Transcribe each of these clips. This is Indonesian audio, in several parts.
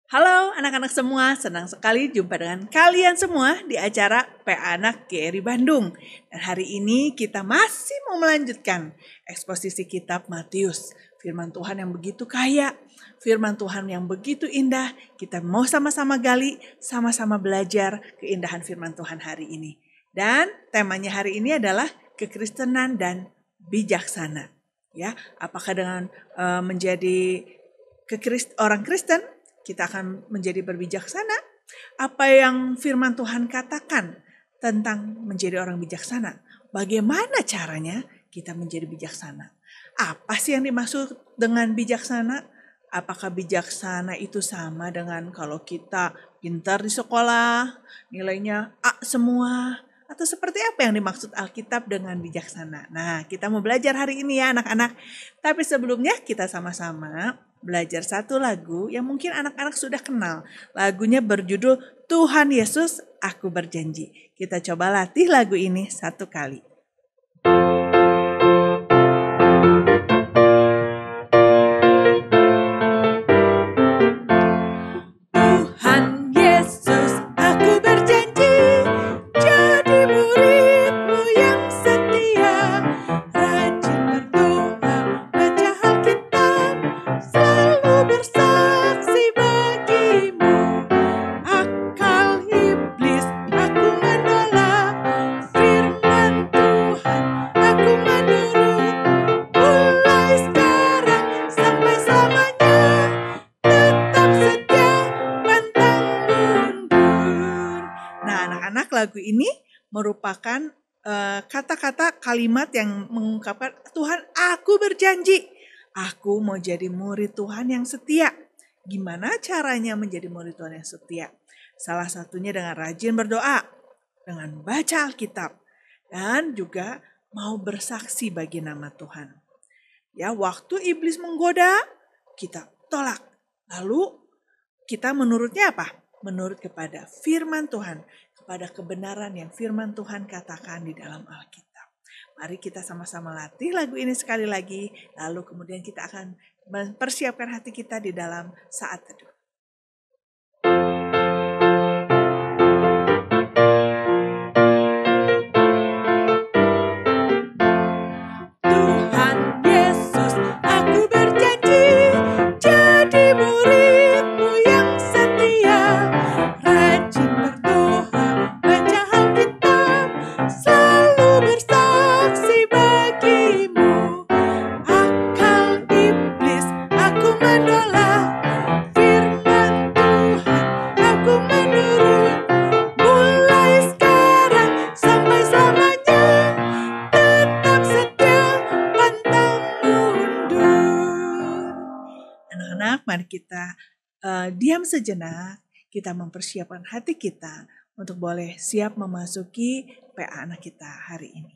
Halo anak-anak semua, senang sekali jumpa dengan kalian semua di acara PA Anak GRI Bandung. Dan hari ini kita masih mau melanjutkan eksposisi kitab Matius. Firman Tuhan yang begitu kaya, firman Tuhan yang begitu indah. Kita mau sama-sama gali, sama-sama belajar keindahan firman Tuhan hari ini. Dan temanya hari ini adalah kekristenan dan bijaksana. Ya, apakah dengan menjadi orang Kristen kita akan menjadi berbijaksana? Apa yang firman Tuhan katakan tentang menjadi orang bijaksana? Bagaimana caranya kita menjadi bijaksana? Apa sih yang dimaksud dengan bijaksana? Apakah bijaksana itu sama dengan kalau kita pintar di sekolah, nilainya A semua? Atau seperti apa yang dimaksud Alkitab dengan bijaksana? Nah, kita mau belajar hari ini ya anak-anak. Tapi sebelumnya kita sama-sama belajar satu lagu yang mungkin anak-anak sudah kenal. Lagunya berjudul Tuhan Yesus Aku Berjanji. Kita coba latih lagu ini satu kali. Lagu ini merupakan kata-kata kalimat yang mengungkapkan Tuhan aku berjanji. Aku mau jadi murid Tuhan yang setia. Gimana caranya menjadi murid Tuhan yang setia? Salah satunya dengan rajin berdoa, dengan baca Alkitab, dan juga mau bersaksi bagi nama Tuhan. Ya, waktu iblis menggoda, kita tolak. Lalu kita menurutnya apa? Menurut kepada firman Tuhan, kepada kebenaran yang firman Tuhan katakan di dalam Alkitab. Mari kita sama-sama latih lagu ini sekali lagi, lalu kemudian kita akan mempersiapkan hati kita di dalam saat teduh. Mari kita diam sejenak, kita mempersiapkan hati kita untuk boleh siap memasuki PA anak kita hari ini.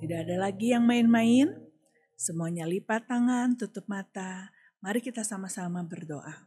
Tidak ada lagi yang main-main, semuanya lipat tangan, tutup mata. Mari kita sama-sama berdoa.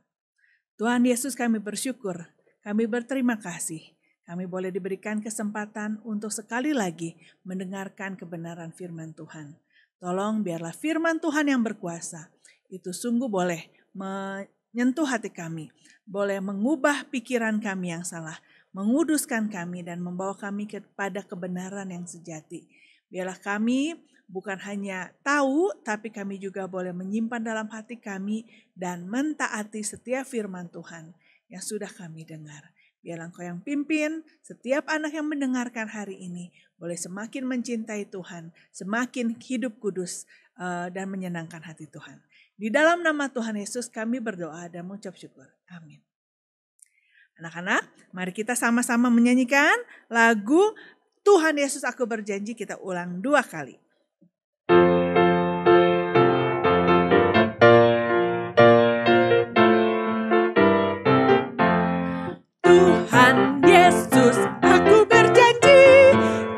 Tuhan Yesus, kami bersyukur, kami berterima kasih. Kami boleh diberikan kesempatan untuk sekali lagi mendengarkan kebenaran firman Tuhan. Tolong biarlah firman Tuhan yang berkuasa itu sungguh boleh menyentuh hati kami, boleh mengubah pikiran kami yang salah, menguduskan kami dan membawa kami kepada kebenaran yang sejati. Biarlah kami bukan hanya tahu, tapi kami juga boleh menyimpan dalam hati kami dan mentaati setiap firman Tuhan yang sudah kami dengar. Biarlah Engkau yang pimpin setiap anak yang mendengarkan hari ini boleh semakin mencintai Tuhan, semakin hidup kudus dan menyenangkan hati Tuhan. Di dalam nama Tuhan Yesus kami berdoa dan mengucap syukur. Amin. Anak-anak, mari kita sama-sama menyanyikan lagu Tuhan Yesus aku berjanji, kita ulang 2 kali. Tuhan Yesus aku berjanji,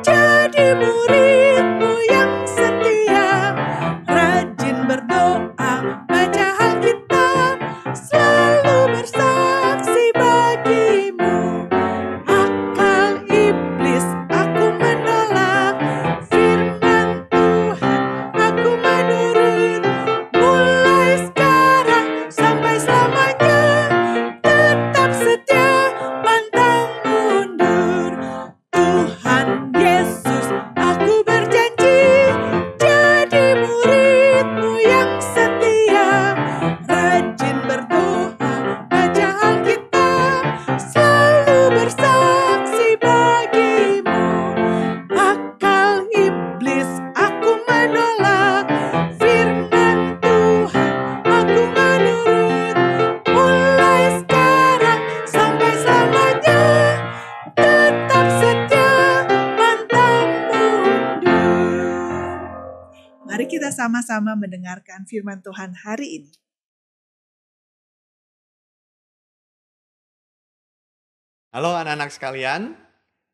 jadi murid-Mu yang setia, rajin berdoa, baca Alkitab, selalu bersaksi bagi-Mu. Akal iblis aku menolak, firman Tuhan aku menurut, mulai sekarang sampai selamanya, tetap setia pantang mundur. Tuhan Yesus aku berjanji, jadi murid-Mu yang setia, rajin berdoa, baca Alkitab, selalu bersaksi bagi-Mu. Akal iblis aku menolak, firman Tuhan aku menurut, mulai sekarang sampai selamanya, tetap setia pantang mundur. Mari kita sama-sama mendengarkan firman Tuhan hari ini. Halo anak-anak sekalian,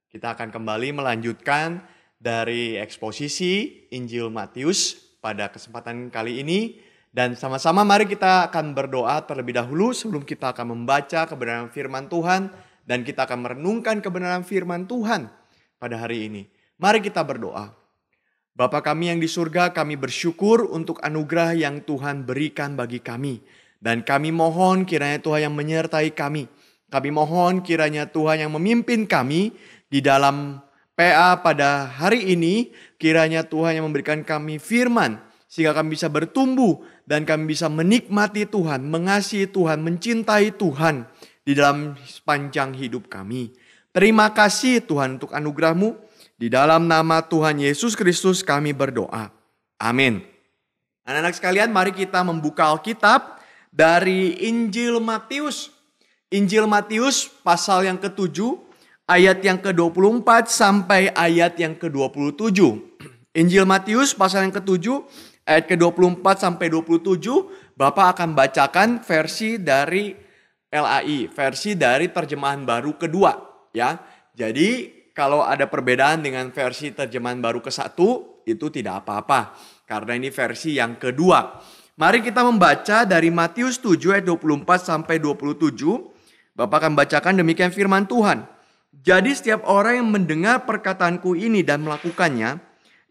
kita akan kembali melanjutkan dari eksposisi Injil Matius pada kesempatan kali ini. Dan sama-sama mari kita akan berdoa terlebih dahulu sebelum kita akan membaca kebenaran firman Tuhan. Dan kita akan merenungkan kebenaran firman Tuhan pada hari ini. Mari kita berdoa. Bapa kami yang di surga, kami bersyukur untuk anugerah yang Tuhan berikan bagi kami. Dan kami mohon kiranya Tuhan yang menyertai kami. Kami mohon kiranya Tuhan yang memimpin kami di dalam PA pada hari ini. Kiranya Tuhan yang memberikan kami firman sehingga kami bisa bertumbuh dan kami bisa menikmati Tuhan, mengasihi Tuhan, mencintai Tuhan di dalam sepanjang hidup kami. Terima kasih Tuhan untuk anugerah-Mu. Di dalam nama Tuhan Yesus Kristus kami berdoa. Amin. Anak-anak sekalian, mari kita membuka Alkitab dari Injil Matius. Injil Matius pasal yang ke-7, ayat yang ke-24 sampai ayat yang ke-27. Injil Matius pasal yang ke-7, ayat ke-24 sampai 27, Bapak akan bacakan versi dari LAI, versi dari terjemahan baru kedua. Ya, jadi kalau ada perbedaan dengan versi terjemahan baru ke-1, itu tidak apa-apa. Karena ini versi yang kedua. Mari kita membaca dari Matius 7 ayat 24 sampai 27. Bapak akan bacakan demikian firman Tuhan. Jadi setiap orang yang mendengar perkataanku ini dan melakukannya,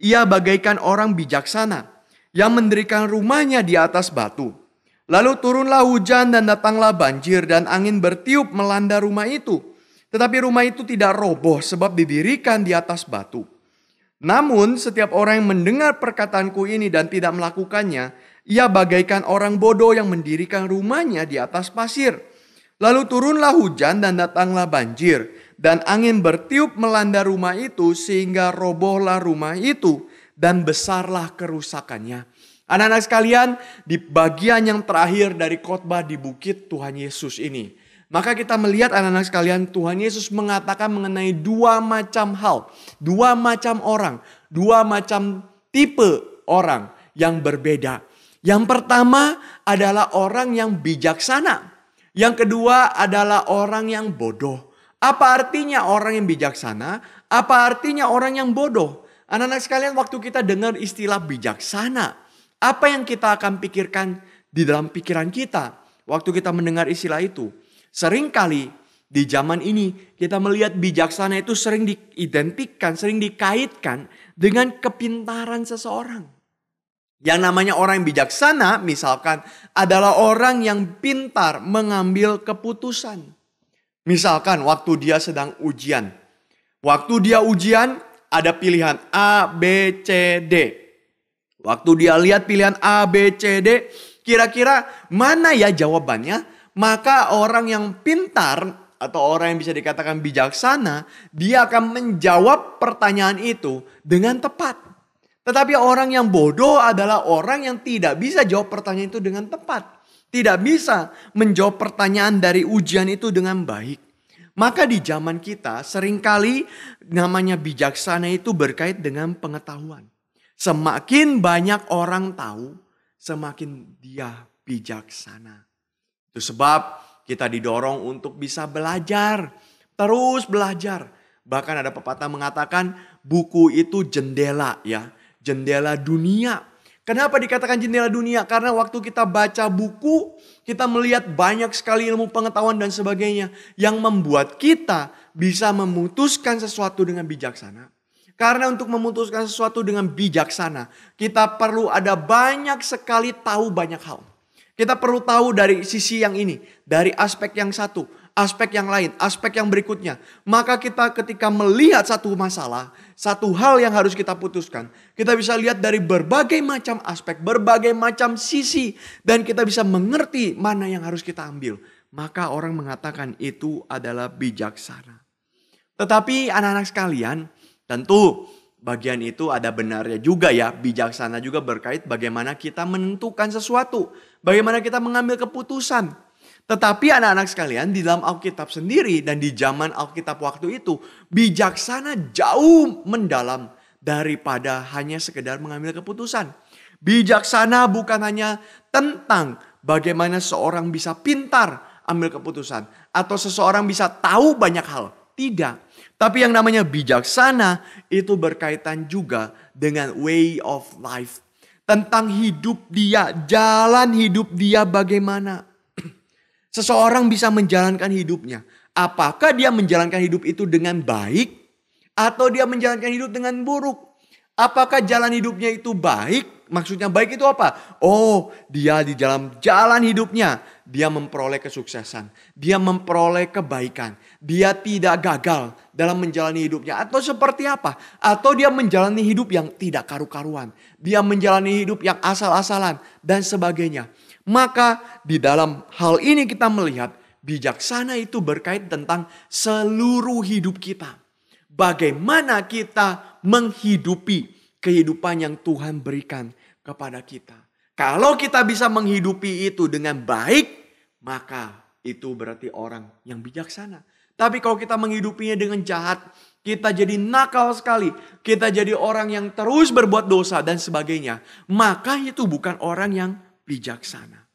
ia bagaikan orang bijaksana yang mendirikan rumahnya di atas batu. Lalu turunlah hujan dan datanglah banjir dan angin bertiup melanda rumah itu. Tetapi rumah itu tidak roboh sebab didirikan di atas batu. Namun setiap orang yang mendengar perkataanku ini dan tidak melakukannya, ia bagaikan orang bodoh yang mendirikan rumahnya di atas pasir. Lalu turunlah hujan dan datanglah banjir, dan angin bertiup melanda rumah itu sehingga robohlah rumah itu dan besarlah kerusakannya. Anak-anak sekalian, di bagian yang terakhir dari khotbah di bukit Tuhan Yesus ini, maka kita melihat anak-anak sekalian, Tuhan Yesus mengatakan mengenai 2 macam hal, 2 macam orang, 2 macam tipe orang yang berbeda. Yang pertama adalah orang yang bijaksana. Yang kedua adalah orang yang bodoh. Apa artinya orang yang bijaksana? Apa artinya orang yang bodoh? Anak-anak sekalian, waktu kita dengar istilah bijaksana, apa yang kita akan pikirkan di dalam pikiran kita waktu kita mendengar istilah itu? Seringkali di zaman ini kita melihat bijaksana itu sering diidentikan, sering dikaitkan dengan kepintaran seseorang. Yang namanya orang yang bijaksana misalkan adalah orang yang pintar mengambil keputusan. Misalkan waktu dia sedang ujian. Waktu dia ujian ada pilihan A, B, C, D. Waktu dia lihat pilihan A, B, C, D, kira-kira mana ya jawabannya? Maka orang yang pintar atau orang yang bisa dikatakan bijaksana, dia akan menjawab pertanyaan itu dengan tepat. Tetapi orang yang bodoh adalah orang yang tidak bisa jawab pertanyaan itu dengan tepat. Tidak bisa menjawab pertanyaan dari ujian itu dengan baik. Maka di zaman kita seringkali namanya bijaksana itu berkait dengan pengetahuan. Semakin banyak orang tahu, semakin dia bijaksana. Itu sebab kita didorong untuk bisa belajar, terus belajar. Bahkan ada pepatah mengatakan buku itu jendela ya, jendela dunia. Kenapa dikatakan jendela dunia? Karena waktu kita baca buku, kita melihat banyak sekali ilmu pengetahuan dan sebagainya yang membuat kita bisa memutuskan sesuatu dengan bijaksana. Karena untuk memutuskan sesuatu dengan bijaksana, kita perlu ada banyak sekali tahu banyak hal. Kita perlu tahu dari sisi yang ini, dari aspek yang satu, aspek yang lain, aspek yang berikutnya. Maka kita ketika melihat satu masalah, satu hal yang harus kita putuskan, kita bisa lihat dari berbagai macam aspek, berbagai macam sisi, dan kita bisa mengerti mana yang harus kita ambil. Maka orang mengatakan itu adalah bijaksana. Tetapi anak-anak sekalian, tentu bagian itu ada benarnya juga ya. Bijaksana juga berkait bagaimana kita menentukan sesuatu, bagaimana kita mengambil keputusan. Tetapi anak-anak sekalian, di dalam Alkitab sendiri dan di zaman Alkitab waktu itu, bijaksana jauh mendalam daripada hanya sekedar mengambil keputusan. Bijaksana bukan hanya tentang bagaimana seorang bisa pintar ambil keputusan atau seseorang bisa tahu banyak hal. Tidak. Tapi yang namanya bijaksana itu berkaitan juga dengan way of life. Tentang hidup dia, jalan hidup dia bagaimana. Seseorang bisa menjalankan hidupnya. Apakah dia menjalankan hidup itu dengan baik atau dia menjalankan hidup dengan buruk? Apakah jalan hidupnya itu baik? Maksudnya baik itu apa? Oh, dia di dalam jalan hidupnya dia memperoleh kesuksesan, dia memperoleh kebaikan, dia tidak gagal dalam menjalani hidupnya. Atau seperti apa? Atau dia menjalani hidup yang tidak karu-karuan, dia menjalani hidup yang asal-asalan dan sebagainya. Maka di dalam hal ini kita melihat bijaksana itu berkait tentang seluruh hidup kita. Bagaimana kita menghidupi kehidupan yang Tuhan berikan kepada kita. Kalau kita bisa menghidupi itu dengan baik, maka itu berarti orang yang bijaksana. Tapi kalau kita menghidupinya dengan jahat, kita jadi nakal sekali, kita jadi orang yang terus berbuat dosa dan sebagainya, maka itu bukan orang yang bijaksana.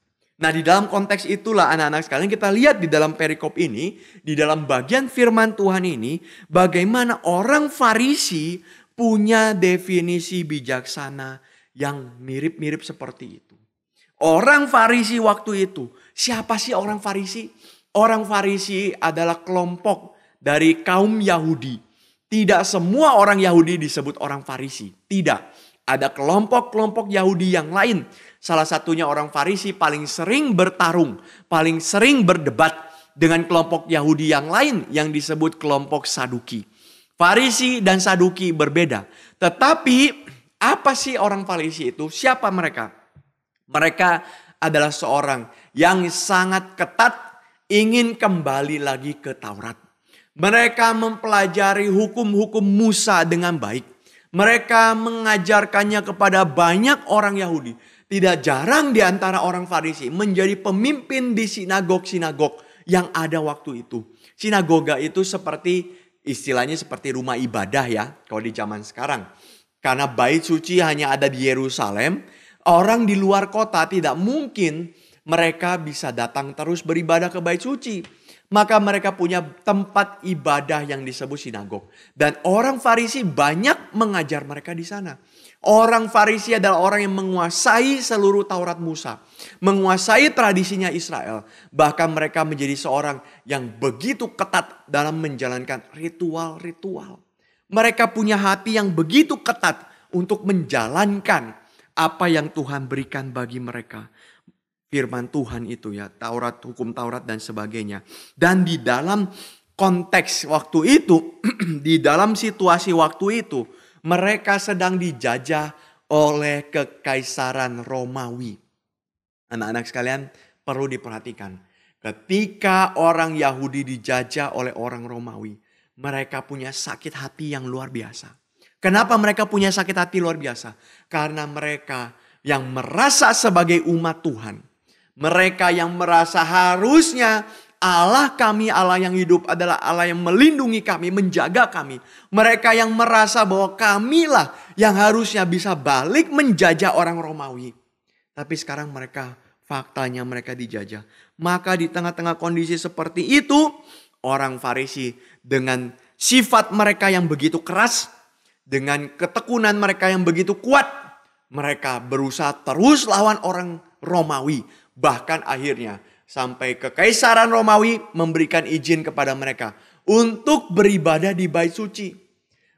Nah, di dalam konteks itulah anak-anak sekalian kita lihat di dalam perikop ini, di dalam bagian firman Tuhan ini, bagaimana orang Farisi punya definisi bijaksana yang mirip-mirip seperti itu. Orang Farisi waktu itu, siapa sih orang Farisi? Orang Farisi adalah kelompok dari kaum Yahudi. Tidak semua orang Yahudi disebut orang Farisi, tidak. Ada kelompok-kelompok Yahudi yang lain. Salah satunya orang Farisi paling sering bertarung, paling sering berdebat dengan kelompok Yahudi yang lain yang disebut kelompok Saduki. Farisi dan Saduki berbeda. Tetapi apa sih orang Farisi itu? Siapa mereka? Mereka adalah seorang yang sangat ketat ingin kembali lagi ke Taurat. Mereka mempelajari hukum-hukum Musa dengan baik. Mereka mengajarkannya kepada banyak orang Yahudi. Tidak jarang di antara orang Farisi menjadi pemimpin di sinagog-sinagog yang ada waktu itu. Sinagoga itu seperti istilahnya seperti rumah ibadah ya kalau di zaman sekarang. Karena bait suci hanya ada di Yerusalem, orang di luar kota tidak mungkin mereka bisa datang terus beribadah ke bait suci. Maka mereka punya tempat ibadah yang disebut sinagog. Dan orang Farisi banyak mengajar mereka di sana. Orang Farisi adalah orang yang menguasai seluruh Taurat Musa. Menguasai tradisinya Israel. Bahkan mereka menjadi seorang yang begitu ketat dalam menjalankan ritual-ritual. Mereka punya hati yang begitu ketat untuk menjalankan apa yang Tuhan berikan bagi mereka. Firman Tuhan itu ya, Taurat, hukum Taurat dan sebagainya. Dan di dalam konteks waktu itu, di dalam situasi waktu itu, mereka sedang dijajah oleh kekaisaran Romawi. Anak-anak sekalian perlu diperhatikan. Ketika orang Yahudi dijajah oleh orang Romawi, mereka punya sakit hati yang luar biasa. Kenapa mereka punya sakit hati luar biasa? Karena mereka yang merasa sebagai umat Tuhan. Mereka yang merasa harusnya Allah kami, Allah yang hidup adalah Allah yang melindungi kami, menjaga kami. Mereka yang merasa bahwa kamilah yang harusnya bisa balik menjajah orang Romawi. Tapi sekarang faktanya mereka dijajah. Maka di tengah-tengah kondisi seperti itu, orang Farisi dengan sifat mereka yang begitu keras, dengan ketekunan mereka yang begitu kuat, mereka berusaha terus lawan orang Romawi. Bahkan akhirnya sampai ke Kekaisaran Romawi memberikan izin kepada mereka untuk beribadah di Bait Suci.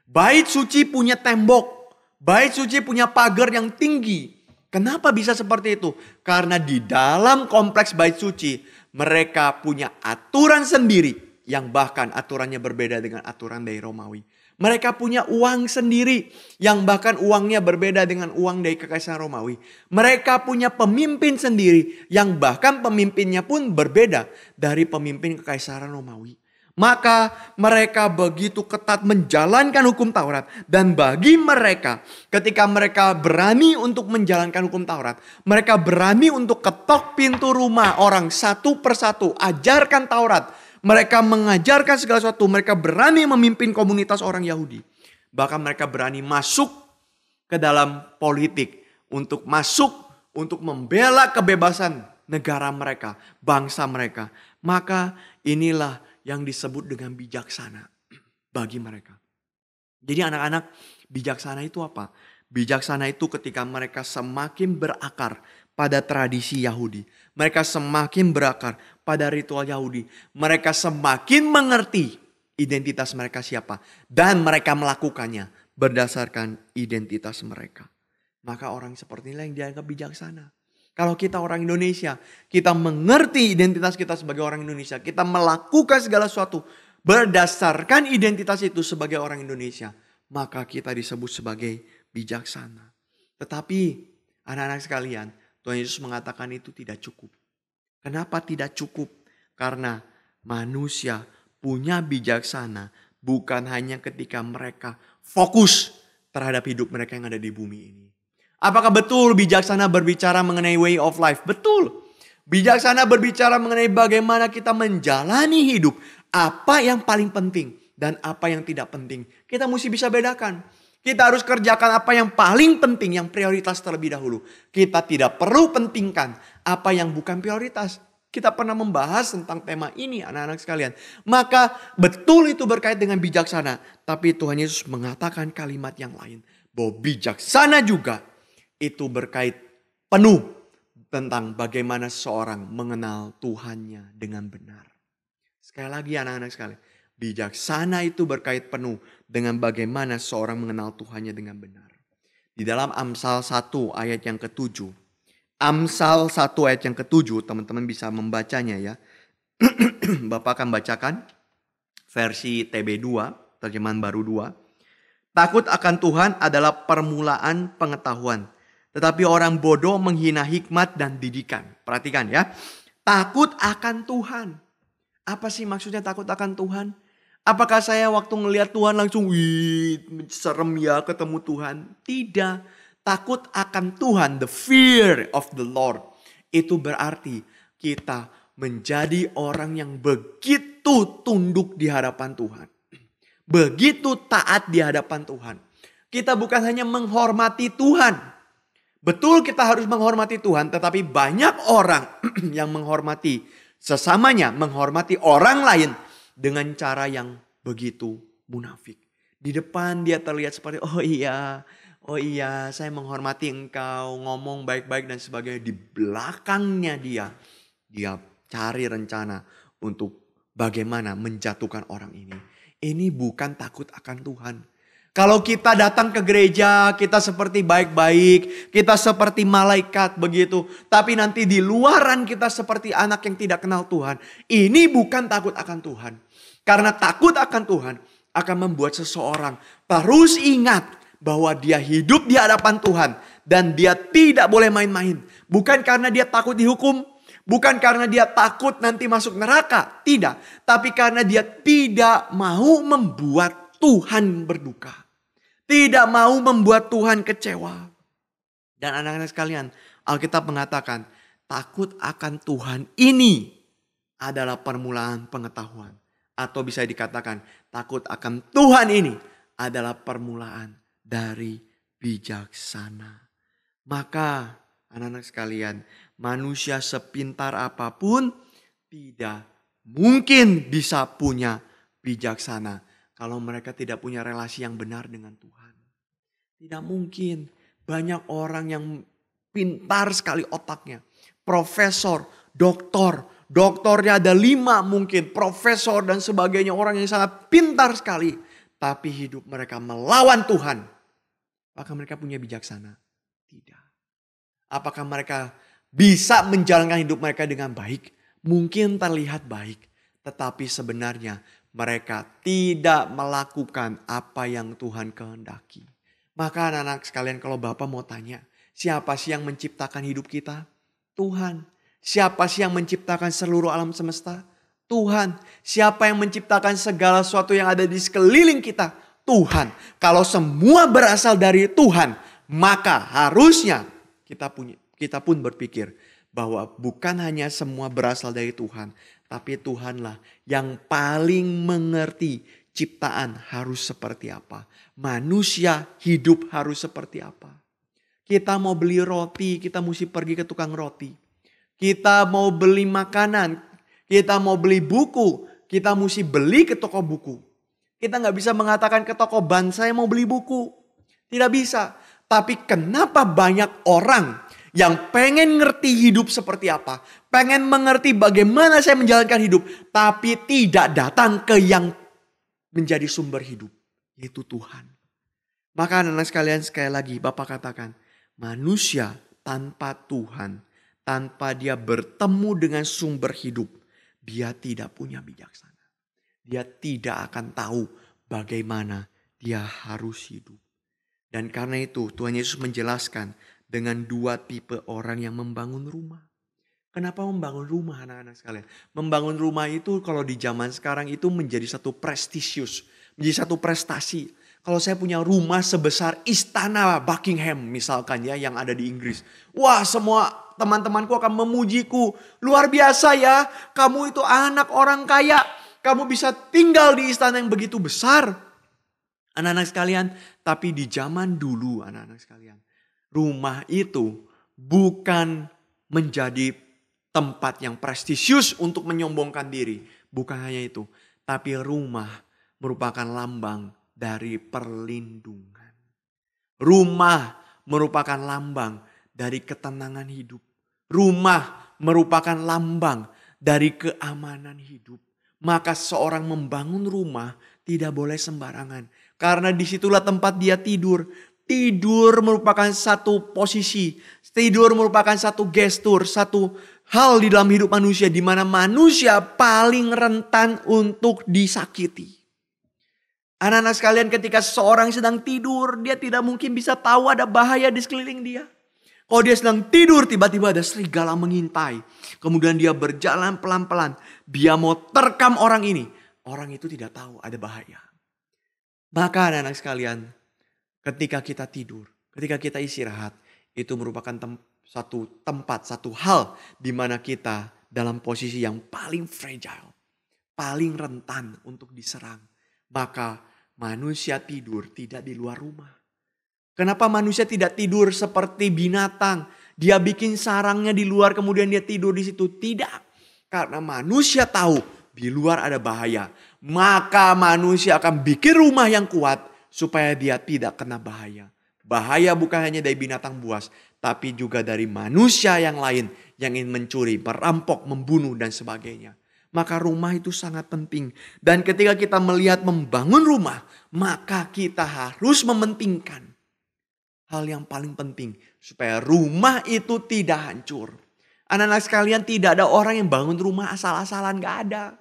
Bait Suci punya tembok. Bait Suci punya pagar yang tinggi. Kenapa bisa seperti itu? Karena di dalam kompleks Bait Suci mereka punya aturan sendiri yang bahkan aturannya berbeda dengan aturan dari Romawi. Mereka punya uang sendiri yang bahkan uangnya berbeda dengan uang dari Kekaisaran Romawi. Mereka punya pemimpin sendiri yang bahkan pemimpinnya pun berbeda dari pemimpin Kekaisaran Romawi. Maka mereka begitu ketat menjalankan hukum Taurat. Dan bagi mereka, ketika mereka berani untuk menjalankan hukum Taurat, mereka berani untuk ketok pintu rumah orang satu persatu, ajarkan Taurat. Mereka mengajarkan segala sesuatu. Mereka berani memimpin komunitas orang Yahudi. Bahkan mereka berani masuk ke dalam politik. Untuk membela kebebasan negara mereka. Bangsa mereka. Maka inilah yang disebut dengan bijaksana bagi mereka. Jadi anak-anak, bijaksana itu apa? Bijaksana itu ketika mereka semakin berakar pada tradisi Yahudi. Mereka semakin berakar pada ritual Yahudi. Mereka semakin mengerti identitas mereka siapa. Dan mereka melakukannya berdasarkan identitas mereka. Maka orang seperti inilah yang dianggap bijaksana. Kalau kita orang Indonesia, kita mengerti identitas kita sebagai orang Indonesia. Kita melakukan segala sesuatu berdasarkan identitas itu sebagai orang Indonesia. Maka kita disebut sebagai bijaksana. Tetapi anak-anak sekalian, Tuhan Yesus mengatakan itu tidak cukup. Kenapa tidak cukup? Karena manusia punya bijaksana bukan hanya ketika mereka fokus terhadap hidup mereka yang ada di bumi ini. Apakah betul bijaksana berbicara mengenai way of life? Betul. Bijaksana berbicara mengenai bagaimana kita menjalani hidup. Apa yang paling penting dan apa yang tidak penting. Kita mesti bisa bedakan. Kita harus kerjakan apa yang paling penting, yang prioritas terlebih dahulu. Kita tidak perlu pentingkan apa yang bukan prioritas. Kita pernah membahas tentang tema ini anak-anak sekalian. Maka betul itu berkait dengan bijaksana. Tapi Tuhan Yesus mengatakan kalimat yang lain. Bahwa bijaksana juga itu berkait penuh tentang bagaimana seseorang mengenal Tuhannya dengan benar. Sekali lagi anak-anak sekalian. Bijaksana itu berkait penuh dengan bagaimana seorang mengenal Tuhannya dengan benar. Di dalam Amsal 1 ayat yang ke-7. Amsal 1 ayat yang ke-7, teman-teman bisa membacanya ya. Bapak akan bacakan versi TB2, terjemahan baru 2. Takut akan Tuhan adalah permulaan pengetahuan. Tetapi orang bodoh menghina hikmat dan didikan. Perhatikan ya. Takut akan Tuhan. Apa sih maksudnya takut akan Tuhan? Apakah saya waktu ngelihat Tuhan langsung serem ya ketemu Tuhan? Tidak. Takut akan Tuhan, the fear of the Lord. Itu berarti kita menjadi orang yang begitu tunduk di hadapan Tuhan. Begitu taat di hadapan Tuhan. Kita bukan hanya menghormati Tuhan. Betul kita harus menghormati Tuhan, tetapi banyak orang yang menghormati sesamanya, menghormati orang lain dengan cara yang begitu munafik. Di depan dia terlihat seperti, oh iya saya menghormati engkau, ngomong baik-baik dan sebagainya. Di belakangnya dia cari rencana untuk bagaimana menjatuhkan orang ini. Ini bukan takut akan Tuhan. Kalau kita datang ke gereja, kita seperti baik-baik, kita seperti malaikat begitu. Tapi nanti di luaran kita seperti anak yang tidak kenal Tuhan. Ini bukan takut akan Tuhan. Karena takut akan Tuhan akan membuat seseorang terus ingat bahwa dia hidup di hadapan Tuhan. Dan dia tidak boleh main-main. Bukan karena dia takut dihukum. Bukan karena dia takut nanti masuk neraka. Tidak. Tapi karena dia tidak mau membuat Tuhan berduka. Tidak mau membuat Tuhan kecewa. Dan anak-anak sekalian, Alkitab mengatakan takut akan Tuhan ini adalah permulaan pengetahuan. Atau bisa dikatakan takut akan Tuhan ini adalah permulaan dari bijaksana. Maka anak-anak sekalian, manusia sepintar apapun tidak mungkin bisa punya bijaksana kalau mereka tidak punya relasi yang benar dengan Tuhan. Tidak mungkin. Banyak orang yang pintar sekali otaknya. Profesor, doktornya ada 5 mungkin. Profesor dan sebagainya, orang yang sangat pintar sekali. Tapi hidup mereka melawan Tuhan. Apakah mereka punya bijaksana? Tidak. Apakah mereka bisa menjalankan hidup mereka dengan baik? Mungkin terlihat baik. Tetapi sebenarnya mereka tidak melakukan apa yang Tuhan kehendaki. Maka anak-anak sekalian, kalau Bapak mau tanya, siapa sih yang menciptakan hidup kita? Tuhan. Siapa sih yang menciptakan seluruh alam semesta? Tuhan. Siapa yang menciptakan segala sesuatu yang ada di sekeliling kita? Tuhan. Kalau semua berasal dari Tuhan, maka harusnya kita pun berpikir bahwa bukan hanya semua berasal dari Tuhan, tapi Tuhanlah yang paling mengerti ciptaan harus seperti apa. Manusia hidup harus seperti apa. Kita mau beli roti, kita mesti pergi ke tukang roti. Kita mau beli makanan, kita mau beli buku, kita mesti beli ke toko buku. Kita gak bisa mengatakan ke toko ban, saya mau beli buku. Tidak bisa. Tapi kenapa banyak orang yang pengen ngerti hidup seperti apa, pengen mengerti bagaimana saya menjalankan hidup, tapi tidak datang ke yang menjadi sumber hidup, yaitu Tuhan. Maka anak-anak sekalian, sekali lagi Bapak katakan, manusia tanpa Tuhan, tanpa dia bertemu dengan sumber hidup, dia tidak punya bijaksana. Dia tidak akan tahu bagaimana dia harus hidup. Dan karena itu Tuhan Yesus menjelaskan dengan 2 tipe orang yang membangun rumah. Kenapa membangun rumah anak-anak sekalian? Membangun rumah itu kalau di zaman sekarang itu menjadi satu prestisius. Menjadi satu prestasi. Kalau saya punya rumah sebesar istana Buckingham misalkan ya yang ada di Inggris. Wah, semua teman-temanku akan memujiku. Luar biasa ya, kamu itu anak orang kaya. Kamu bisa tinggal di istana yang begitu besar. Anak-anak sekalian, tapi di zaman dulu anak-anak sekalian, rumah itu bukan menjadi tempat yang prestisius untuk menyombongkan diri. Bukan hanya itu, tapi rumah merupakan lambang dari perlindungan. Rumah merupakan lambang dari ketenangan hidup. Rumah merupakan lambang dari keamanan hidup. Maka seorang membangun rumah tidak boleh sembarangan. Karena disitulah tempat dia tidur. Tidur merupakan satu posisi. Tidur merupakan satu gestur. Satu hal di dalam hidup manusia. Di mana manusia paling rentan untuk disakiti. Anak-anak sekalian, ketika seseorang sedang tidur, dia tidak mungkin bisa tahu ada bahaya di sekeliling dia. Kalau dia sedang tidur, tiba-tiba ada serigala mengintai. Kemudian dia berjalan pelan-pelan. Dia mau terkam orang ini. Orang itu tidak tahu ada bahaya. Maka anak-anak sekalian, ketika kita tidur, ketika kita istirahat, itu merupakan satu tempat, satu hal di mana kita dalam posisi yang paling fragile, paling rentan untuk diserang. Maka manusia tidur tidak di luar rumah. Kenapa manusia tidak tidur seperti binatang? Dia bikin sarangnya di luar kemudian dia tidur di situ. Tidak. Karena manusia tahu di luar ada bahaya. Maka manusia akan bikin rumah yang kuat supaya dia tidak kena bahaya. Bahaya bukan hanya dari binatang buas, tapi juga dari manusia yang lain yang ingin mencuri, merampok, membunuh dan sebagainya. Maka rumah itu sangat penting. Dan ketika kita melihat membangun rumah, maka kita harus mementingkan hal yang paling penting supaya rumah itu tidak hancur. Anak-anak sekalian, tidak ada orang yang bangun rumah asal-asalan, gak ada.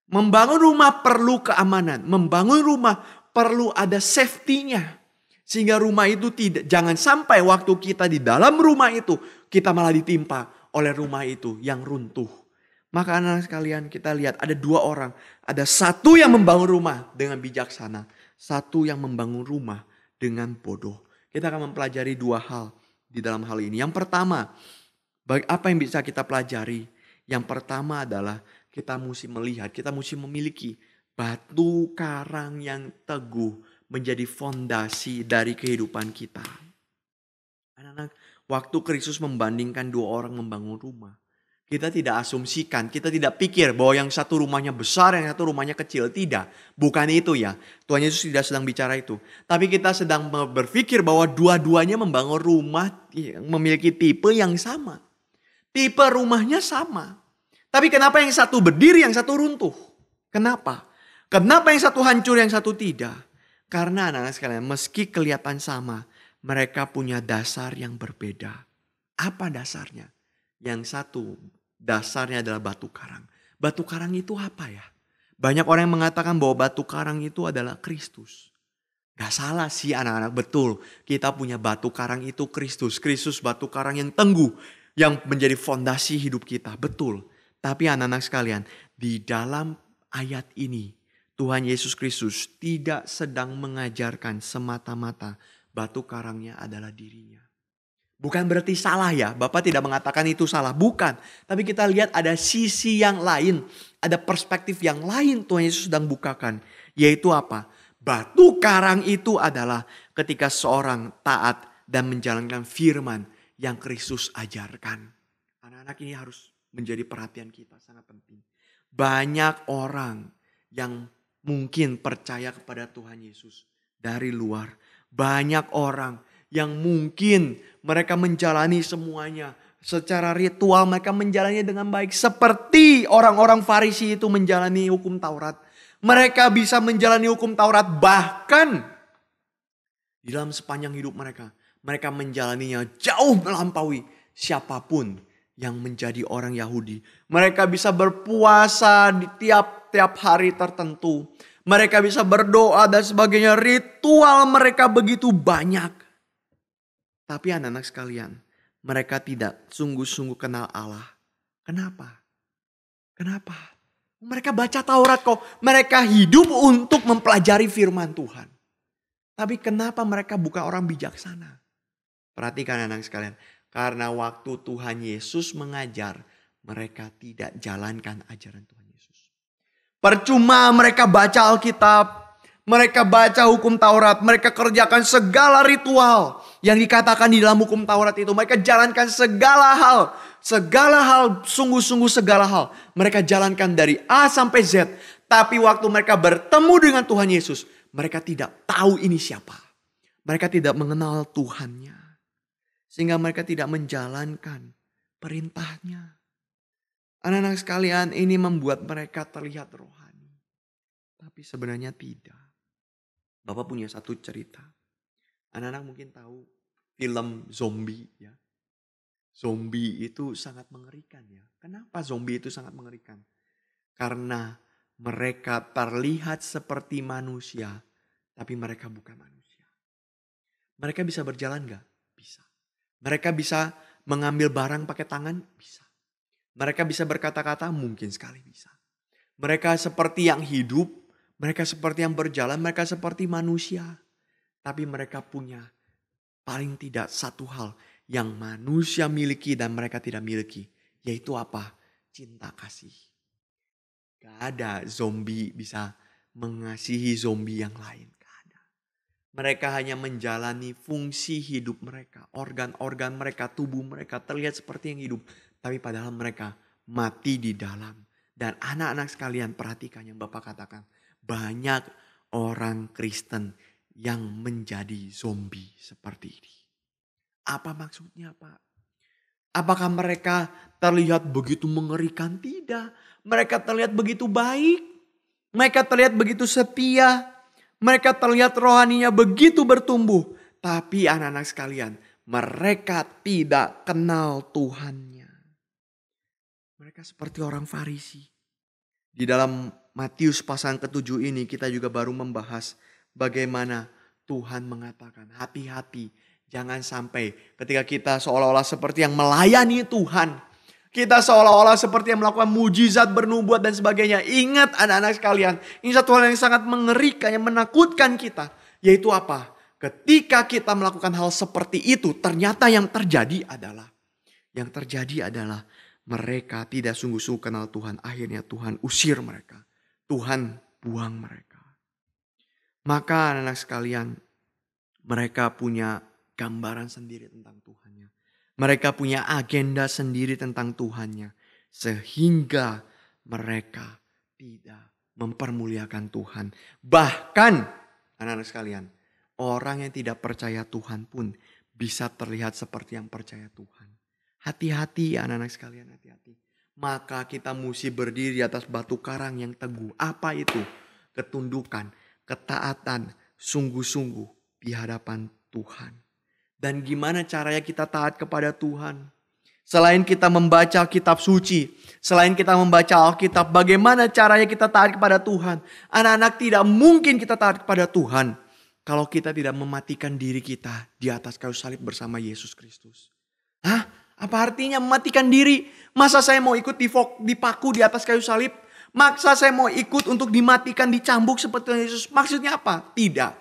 Membangun rumah perlu keamanan. Membangun rumah perlu ada safety-nya. Sehingga rumah itu jangan sampai waktu kita di dalam rumah itu kita malah ditimpa oleh rumah itu yang runtuh. Maka anak-anak sekalian, kita lihat ada 2 orang. Ada satu yang membangun rumah dengan bijaksana. Satu yang membangun rumah dengan bodoh. Kita akan mempelajari 2 hal di dalam hal ini. Yang pertama, apa yang bisa kita pelajari? Yang pertama adalah kita mesti melihat, kita mesti memiliki batu karang yang teguh menjadi fondasi dari kehidupan kita. Anak-anak, waktu Kristus membandingkan dua orang membangun rumah, kita tidak asumsikan, kita tidak pikir bahwa yang satu rumahnya besar, yang satu rumahnya kecil. Tidak, bukan itu ya. Tuhan Yesus tidak sedang bicara itu. Tapi kita sedang berpikir bahwa dua-duanya membangun rumah yang memiliki tipe yang sama. Tipe rumahnya sama. Tapi kenapa yang satu berdiri, yang satu runtuh? Kenapa? Kenapa yang satu hancur, yang satu tidak? Karena anak-anak sekalian, meski kelihatan sama, mereka punya dasar yang berbeda. Apa dasarnya? Yang satu dasarnya adalah batu karang. Batu karang itu apa ya? Banyak orang yang mengatakan bahwa batu karang itu adalah Kristus. Gak salah sih anak-anak, betul. Kita punya batu karang itu Kristus. Kristus batu karang yang tangguh. Yang menjadi fondasi hidup kita, betul. Tapi anak-anak sekalian, di dalam ayat ini Tuhan Yesus Kristus tidak sedang mengajarkan semata-mata batu karangnya adalah dirinya. Bukan berarti salah ya, Bapak tidak mengatakan itu salah, bukan. Tapi kita lihat ada sisi yang lain, ada perspektif yang lain Tuhan Yesus sedang bukakan. Yaitu apa? Batu karang itu adalah ketika seorang taat dan menjalankan firman yang Kristus ajarkan. Anak-anak ini harus menjadi perhatian kita, sangat penting. Banyak orang yang mungkin percaya kepada Tuhan Yesus dari luar. Banyak orang yang mungkin mereka menjalani semuanya secara ritual, mereka menjalani dengan baik. Seperti orang-orang Farisi itu menjalani hukum Taurat. Mereka bisa menjalani hukum Taurat bahkan di dalam sepanjang hidup mereka. Mereka menjalaninya jauh melampaui siapapun yang menjadi orang Yahudi. Mereka bisa berpuasa di tiap hari tertentu. Mereka bisa berdoa dan sebagainya. Ritual mereka begitu banyak. Tapi anak-anak sekalian, mereka tidak sungguh-sungguh kenal Allah. Kenapa? Kenapa? Mereka baca Taurat kok. Mereka hidup untuk mempelajari firman Tuhan. Tapi kenapa mereka bukan orang bijaksana? Perhatikan anak-anak sekalian. Karena waktu Tuhan Yesus mengajar, mereka tidak jalankan ajaran Tuhan Yesus. Percuma mereka baca Alkitab. Mereka baca hukum Taurat, mereka kerjakan segala ritual yang dikatakan di dalam hukum Taurat itu. Mereka jalankan segala hal, sungguh-sungguh segala hal. Mereka jalankan dari A sampai Z. Tapi waktu mereka bertemu dengan Tuhan Yesus, mereka tidak tahu ini siapa. Mereka tidak mengenal Tuhannya. Sehingga mereka tidak menjalankan perintahnya. Anak-anak sekalian, ini membuat mereka terlihat rohani. Tapi sebenarnya tidak. Bapak punya satu cerita. Anak-anak mungkin tahu film zombie ya. Zombie itu sangat mengerikan ya. Kenapa zombie itu sangat mengerikan? Karena mereka terlihat seperti manusia, tapi mereka bukan manusia. Mereka bisa berjalan gak? Bisa. Mereka bisa mengambil barang pakai tangan? Bisa. Mereka bisa berkata-kata? Mungkin sekali bisa. Mereka seperti yang hidup. Mereka seperti yang berjalan, mereka seperti manusia. Tapi mereka punya paling tidak satu hal yang manusia miliki dan mereka tidak miliki. Yaitu apa? Cinta kasih. Gak ada zombie bisa mengasihi zombie yang lain. Gak ada. Mereka hanya menjalani fungsi hidup mereka. Organ-organ mereka, tubuh mereka terlihat seperti yang hidup. Tapi padahal mereka mati di dalam. Dan anak-anak sekalian perhatikan yang Bapak katakan. Banyak orang Kristen yang menjadi zombie seperti ini. Apa maksudnya Pak? Apakah mereka terlihat begitu mengerikan? Tidak. Mereka terlihat begitu baik. Mereka terlihat begitu setia. Mereka terlihat rohaninya begitu bertumbuh. Tapi anak-anak sekalian, mereka tidak kenal Tuhannya. Mereka seperti orang Farisi. Di dalam Matius pasal ke-7 ini kita juga baru membahas bagaimana Tuhan mengatakan hati-hati. Jangan sampai ketika kita seolah-olah seperti yang melayani Tuhan. Kita seolah-olah seperti yang melakukan mujizat, bernubuat dan sebagainya. Ingat anak-anak sekalian. Ini satu hal yang sangat mengerikan, yang menakutkan kita. Yaitu apa? Ketika kita melakukan hal seperti itu ternyata yang terjadi adalah mereka tidak sungguh-sungguh kenal Tuhan. Akhirnya Tuhan usir mereka. Tuhan buang mereka. Maka anak-anak sekalian, mereka punya gambaran sendiri tentang Tuhannya. Mereka punya agenda sendiri tentang Tuhannya. Sehingga mereka tidak mempermuliakan Tuhan. Bahkan anak-anak sekalian, orang yang tidak percaya Tuhan pun bisa terlihat seperti yang percaya Tuhan. Hati-hati anak-anak sekalian, hati-hati. Maka kita mesti berdiri di atas batu karang yang teguh. Apa itu? Ketundukan, ketaatan, sungguh-sungguh di hadapan Tuhan. Dan gimana caranya kita taat kepada Tuhan? Selain kita membaca kitab suci, selain kita membaca Alkitab, bagaimana caranya kita taat kepada Tuhan? Anak-anak, tidak mungkin kita taat kepada Tuhan kalau kita tidak mematikan diri kita di atas kayu salib bersama Yesus Kristus. Hah? Apa artinya mematikan diri? Masa saya mau ikut dipaku di atas kayu salib? Masa saya mau ikut untuk dimatikan, dicambuk seperti Yesus? Maksudnya apa? Tidak.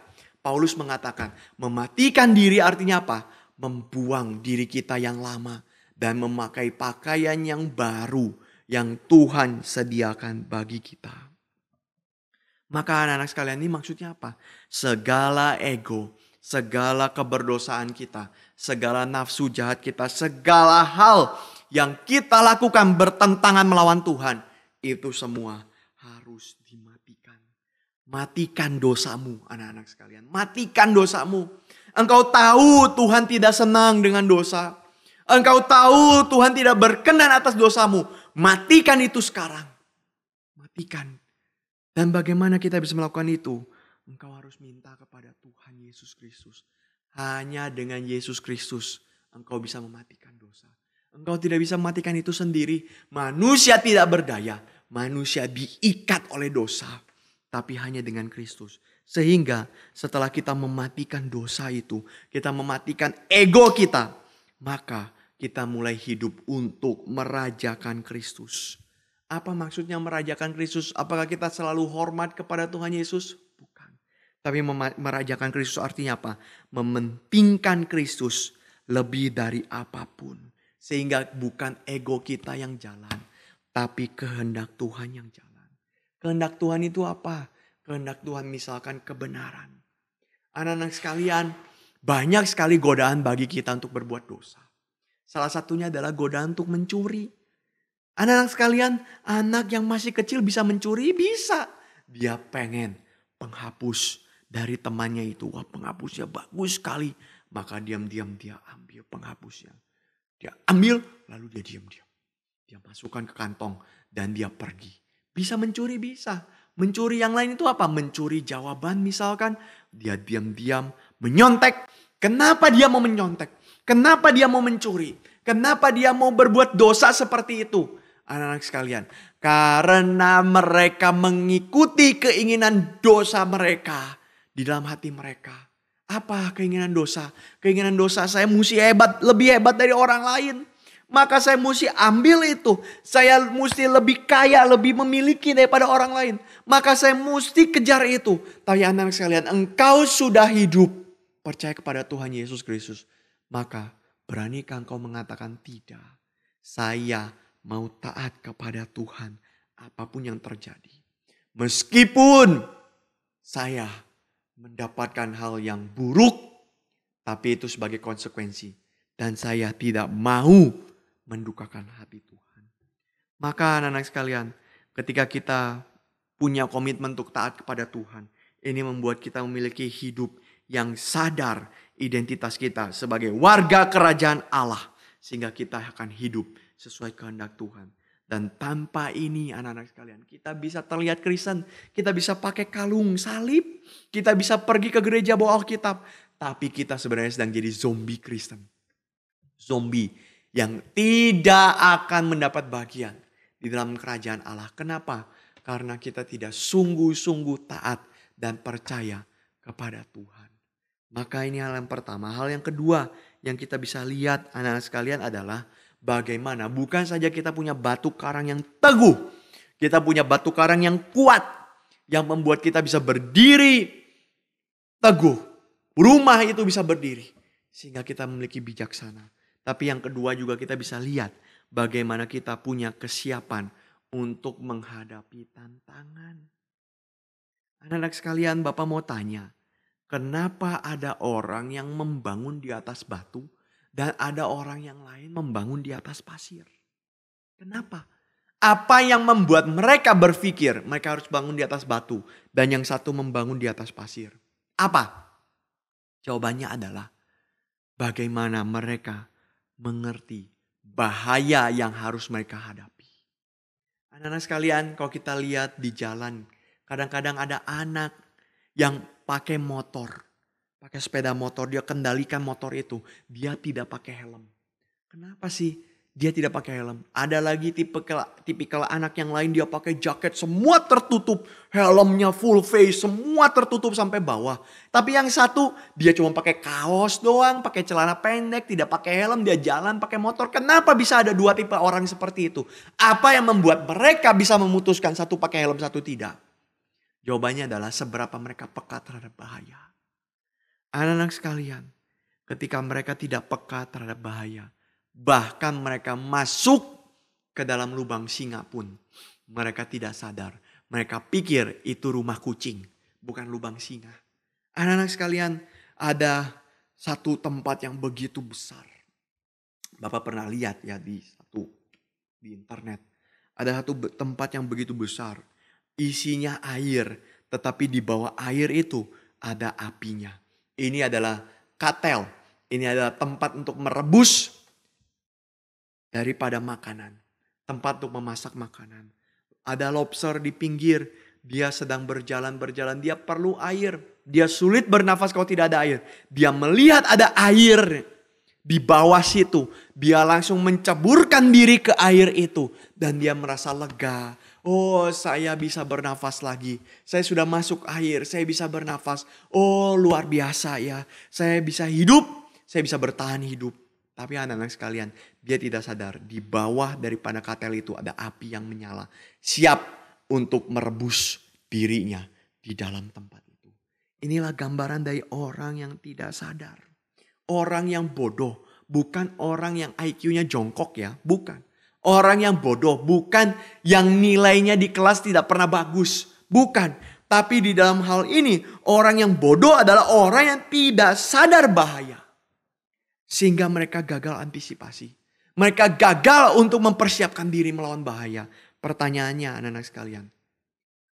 Paulus mengatakan mematikan diri artinya apa? Membuang diri kita yang lama dan memakai pakaian yang baru yang Tuhan sediakan bagi kita. Maka anak-anak sekalian, ini maksudnya apa? Segala ego, segala keberdosaan kita, segala nafsu jahat kita, segala hal yang kita lakukan bertentangan melawan Tuhan, itu semua harus dimatikan. Matikan dosamu, anak-anak sekalian. Matikan dosamu. Engkau tahu Tuhan tidak senang dengan dosa. Engkau tahu Tuhan tidak berkenan atas dosamu. Matikan itu sekarang. Matikan. Dan bagaimana kita bisa melakukan itu? Engkau harus minta kepada Tuhan Yesus Kristus. Hanya dengan Yesus Kristus engkau bisa mematikan dosa. Engkau tidak bisa mematikan itu sendiri. Manusia tidak berdaya. Manusia diikat oleh dosa. Tapi hanya dengan Kristus. Sehingga setelah kita mematikan dosa itu, kita mematikan ego kita, maka kita mulai hidup untuk merajakan Kristus. Apa maksudnya merajakan Kristus? Apakah kita selalu hormat kepada Tuhan Yesus? Bukan. Tapi merajakan Kristus artinya apa? Mementingkan Kristus lebih dari apapun. Sehingga bukan ego kita yang jalan, tapi kehendak Tuhan yang jalan. Kehendak Tuhan itu apa? Kehendak Tuhan misalkan kebenaran. Anak-anak sekalian, banyak sekali godaan bagi kita untuk berbuat dosa. Salah satunya adalah godaan untuk mencuri. Anak-anak sekalian, anak yang masih kecil bisa mencuri? Bisa. Dia pengen penghapus dari temannya itu. Wah, penghapusnya bagus sekali. Maka diam-diam dia ambil penghapusnya. Dia ambil, lalu dia diam-diam. Dia masukkan ke kantong dan dia pergi. Bisa mencuri, bisa. Mencuri yang lain itu apa? Mencuri jawaban misalkan. Dia diam-diam menyontek. Kenapa dia mau menyontek? Kenapa dia mau mencuri? Kenapa dia mau berbuat dosa seperti itu? Anak-anak sekalian. Karena mereka mengikuti keinginan dosa mereka di dalam hati mereka. Apa keinginan dosa? Keinginan dosa saya mesti hebat, lebih hebat dari orang lain. Maka saya mesti ambil itu. Saya mesti lebih kaya, lebih memiliki daripada orang lain. Maka saya mesti kejar itu. Tapi anak-anak sekalian, engkau sudah hidup percaya kepada Tuhan Yesus Kristus. Maka beranikah engkau mengatakan tidak? Saya mau taat kepada Tuhan apapun yang terjadi. Meskipun saya mendapatkan hal yang buruk, tapi itu sebagai konsekuensi. Dan saya tidak mau mendukakan hati Tuhan. Maka anak-anak sekalian, ketika kita punya komitmen untuk taat kepada Tuhan, ini membuat kita memiliki hidup yang sadar identitas kita sebagai warga kerajaan Allah. Sehingga kita akan hidup sesuai kehendak Tuhan. Dan tanpa ini anak-anak sekalian, kita bisa terlihat Kristen. Kita bisa pakai kalung salib. Kita bisa pergi ke gereja bawa Alkitab. Tapi kita sebenarnya sedang jadi zombie Kristen. Zombie yang tidak akan mendapat bagian di dalam kerajaan Allah. Kenapa? Karena kita tidak sungguh-sungguh taat dan percaya kepada Tuhan. Maka ini hal yang pertama. Hal yang kedua yang kita bisa lihat anak-anak sekalian adalah bagaimana bukan saja kita punya batu karang yang teguh. Kita punya batu karang yang kuat. Yang membuat kita bisa berdiri teguh. Rumah itu bisa berdiri. Sehingga kita memiliki bijaksana. Tapi yang kedua juga kita bisa lihat bagaimana kita punya kesiapan untuk menghadapi tantangan. Anak-anak sekalian, Bapak mau tanya, kenapa ada orang yang membangun di atas batu dan ada orang yang lain membangun di atas pasir? Kenapa? Apa yang membuat mereka berpikir mereka harus bangun di atas batu dan yang satu membangun di atas pasir? Apa? Jawabannya adalah bagaimana mereka mengerti bahaya yang harus mereka hadapi. Anak-anak sekalian, kalau kita lihat di jalan, kadang-kadang ada anak yang pakai motor, pakai sepeda motor, dia kendalikan motor itu, dia tidak pakai helm. Kenapa sih dia tidak pakai helm? Ada lagi tipikal anak yang lain, dia pakai jaket semua tertutup, helmnya full face, semua tertutup sampai bawah. Tapi yang satu dia cuma pakai kaos doang, pakai celana pendek, tidak pakai helm, dia jalan pakai motor. Kenapa bisa ada dua tipe orang seperti itu? Apa yang membuat mereka bisa memutuskan satu pakai helm, satu tidak? Jawabannya adalah seberapa mereka peka terhadap bahaya. Anak-anak sekalian, ketika mereka tidak peka terhadap bahaya, bahkan mereka masuk ke dalam lubang singa pun, mereka tidak sadar. Mereka pikir itu rumah kucing, bukan lubang singa. Anak-anak sekalian, ada satu tempat yang begitu besar. Bapak pernah lihat ya di internet. Ada satu tempat yang begitu besar. Isinya air, tetapi di bawah air itu ada apinya. Ini adalah katel. Ini adalah tempat untuk merebus daripada makanan. Tempat untuk memasak makanan. Ada lobster di pinggir. Dia sedang berjalan. Dia perlu air. Dia sulit bernafas kalau tidak ada air. Dia melihat ada air di bawah situ. Dia langsung menceburkan diri ke air itu. Dan dia merasa lega. Oh, saya bisa bernafas lagi. Saya sudah masuk air. Saya bisa bernafas. Oh, luar biasa ya. Saya bisa hidup. Saya bisa bertahan hidup. Tapi anak-anak sekalian, dia tidak sadar di bawah daripada katel itu ada api yang menyala. Siap untuk merebus dirinya di dalam tempat itu. Inilah gambaran dari orang yang tidak sadar. Orang yang bodoh. Bukan orang yang IQ-nya jongkok ya. Bukan. Orang yang bodoh. Bukan yang nilainya di kelas tidak pernah bagus. Bukan. Tapi di dalam hal ini orang yang bodoh adalah orang yang tidak sadar bahaya. Sehingga mereka gagal antisipasi. Mereka gagal untuk mempersiapkan diri melawan bahaya. Pertanyaannya anak-anak sekalian.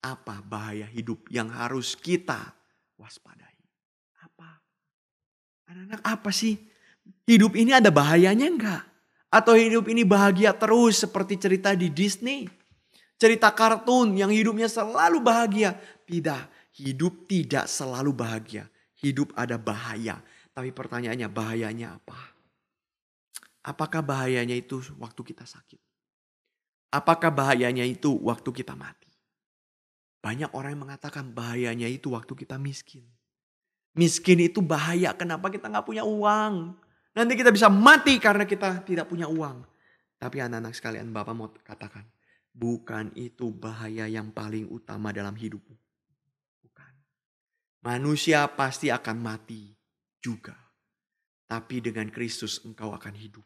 Apa bahaya hidup yang harus kita waspadai? Apa? Anak-anak apa sih? Hidup ini ada bahayanya enggak? Atau hidup ini bahagia terus seperti cerita di Disney? Cerita kartun yang hidupnya selalu bahagia. Tidak, hidup tidak selalu bahagia. Hidup ada bahaya. Tapi pertanyaannya, bahayanya apa? Apakah bahayanya itu waktu kita sakit? Apakah bahayanya itu waktu kita mati? Banyak orang yang mengatakan bahayanya itu waktu kita miskin. Miskin itu bahaya. Kenapa kita nggak punya uang? Nanti kita bisa mati karena kita tidak punya uang. Tapi anak-anak sekalian, Bapak mau katakan, bukan itu bahaya yang paling utama dalam hidupmu. Bukan. Manusia pasti akan mati juga. Tapi dengan Kristus engkau akan hidup.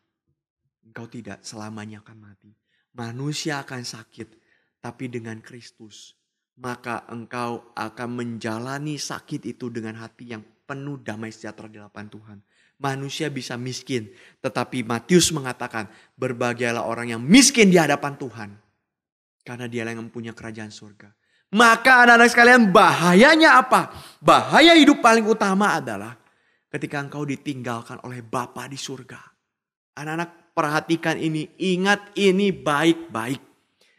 Engkau tidak selamanya akan mati. Manusia akan sakit. Tapi dengan Kristus, maka engkau akan menjalani sakit itu dengan hati yang penuh damai sejahtera di hadapan Tuhan. Manusia bisa miskin. Tetapi Matius mengatakan, berbahagialah orang yang miskin di hadapan Tuhan. Karena dialah yang mempunyai kerajaan surga. Maka anak-anak sekalian, bahayanya apa? Bahaya hidup paling utama adalah ketika engkau ditinggalkan oleh Bapa di surga. Anak-anak perhatikan ini, ingat ini baik-baik.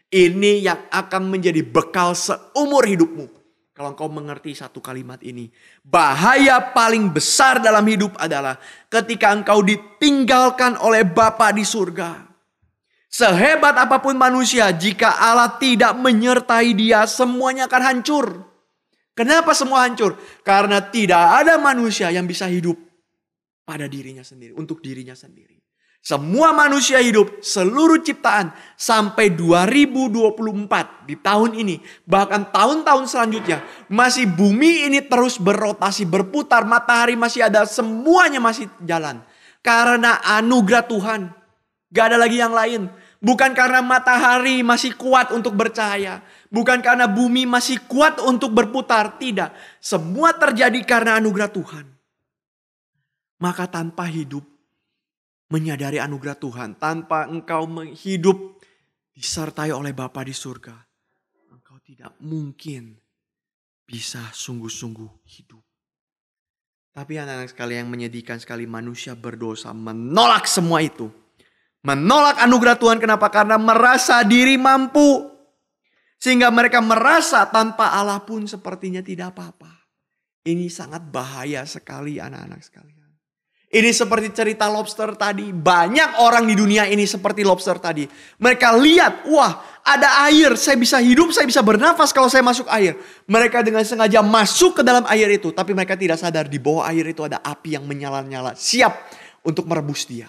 Ini yang akan menjadi bekal seumur hidupmu. Kalau engkau mengerti satu kalimat ini. Bahaya paling besar dalam hidup adalah ketika engkau ditinggalkan oleh Bapa di surga. Sehebat apapun manusia, jika Allah tidak menyertai dia, semuanya akan hancur. Kenapa semua hancur? Karena tidak ada manusia yang bisa hidup pada dirinya sendiri, untuk dirinya sendiri. Semua manusia hidup, seluruh ciptaan sampai 2024 di tahun ini. Bahkan tahun-tahun selanjutnya masih bumi ini terus berotasi, berputar. Matahari masih ada, semuanya masih jalan. Karena anugerah Tuhan. Gak ada lagi yang lain. Bukan karena matahari masih kuat untuk bercahaya. Bukan karena bumi masih kuat untuk berputar. Tidak. Semua terjadi karena anugerah Tuhan. Maka tanpa hidup menyadari anugerah Tuhan. Tanpa engkau hidup disertai oleh Bapa di surga. Engkau tidak mungkin bisa sungguh-sungguh hidup. Tapi anak-anak sekali, yang menyedihkan sekali, manusia berdosa menolak semua itu. Menolak anugerah Tuhan. Kenapa? Karena merasa diri mampu. Sehingga mereka merasa tanpa Allah pun sepertinya tidak apa-apa. Ini sangat bahaya sekali anak-anak sekalian. Ini seperti cerita lobster tadi. Banyak orang di dunia ini seperti lobster tadi. Mereka lihat, wah ada air. Saya bisa hidup, saya bisa bernafas kalau saya masuk air. Mereka dengan sengaja masuk ke dalam air itu. Tapi mereka tidak sadar di bawah air itu ada api yang menyala-nyala. Siap untuk merebus dia.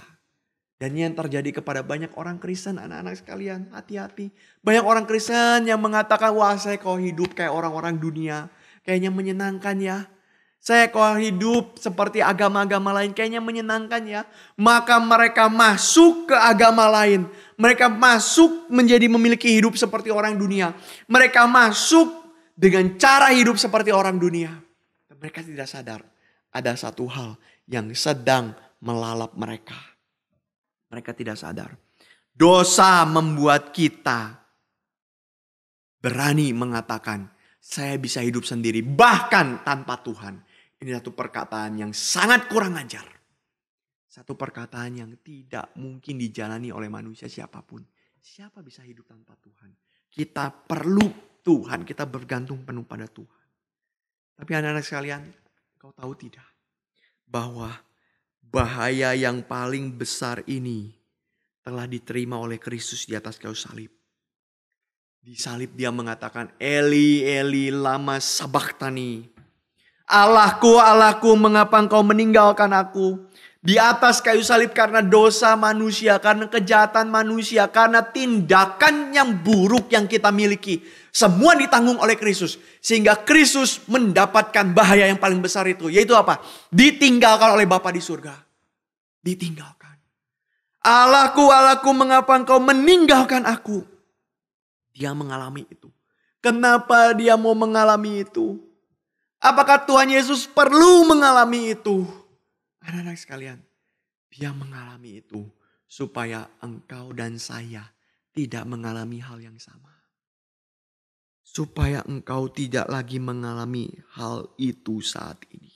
Dan yang terjadi kepada banyak orang Kristen, anak-anak sekalian, hati-hati. Banyak orang Kristen yang mengatakan, wah saya kok hidup kayak orang-orang dunia. Kayaknya menyenangkan ya. Saya kok hidup seperti agama-agama lain, kayaknya menyenangkan ya. Maka mereka masuk ke agama lain. Mereka masuk menjadi memiliki hidup seperti orang dunia. Mereka masuk dengan cara hidup seperti orang dunia. Dan mereka tidak sadar ada satu hal yang sedang melalap mereka. Mereka tidak sadar. Dosa membuat kita berani mengatakan, saya bisa hidup sendiri bahkan tanpa Tuhan. Ini satu perkataan yang sangat kurang ajar. Satu perkataan yang tidak mungkin dijalani oleh manusia siapapun. Siapa bisa hidup tanpa Tuhan? Kita perlu Tuhan, kita bergantung penuh pada Tuhan. Tapi anak-anak sekalian, kau tahu tidak? Bahwa bahaya yang paling besar ini telah diterima oleh Kristus di atas kayu salib. Di salib dia mengatakan, Eli, Eli, lama sabachthani. Allahku, Allahku, mengapa engkau meninggalkan aku? Di atas kayu salib karena dosa manusia, karena kejahatan manusia, karena tindakan yang buruk yang kita miliki. Semua ditanggung oleh Kristus. Sehingga Kristus mendapatkan bahaya yang paling besar itu. Yaitu apa? Ditinggalkan oleh Bapa di surga. Ditinggalkan. Allahku, Allahku, mengapa engkau meninggalkan aku? Dia mengalami itu. Kenapa dia mau mengalami itu? Apakah Tuhan Yesus perlu mengalami itu? Anak-anak sekalian, dia mengalami itu supaya engkau dan saya tidak mengalami hal yang sama. Supaya engkau tidak lagi mengalami hal itu saat ini.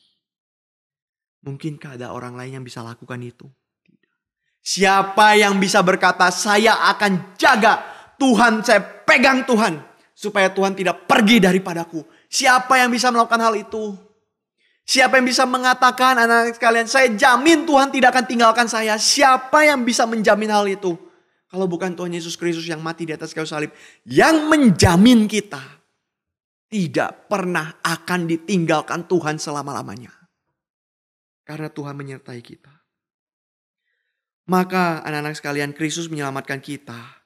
Mungkinkah ada orang lain yang bisa lakukan itu? Tidak. Siapa yang bisa berkata, saya akan jaga Tuhan, saya pegang Tuhan. Supaya Tuhan tidak pergi daripadaku. Siapa yang bisa melakukan hal itu? Siapa yang bisa mengatakan, anak-anak sekalian, saya jamin Tuhan tidak akan tinggalkan saya. Siapa yang bisa menjamin hal itu? Kalau bukan Tuhan Yesus Kristus yang mati di atas kayu salib. Yang menjamin kita tidak pernah akan ditinggalkan Tuhan selama-lamanya. Karena Tuhan menyertai kita. Maka anak-anak sekalian, Kristus menyelamatkan kita.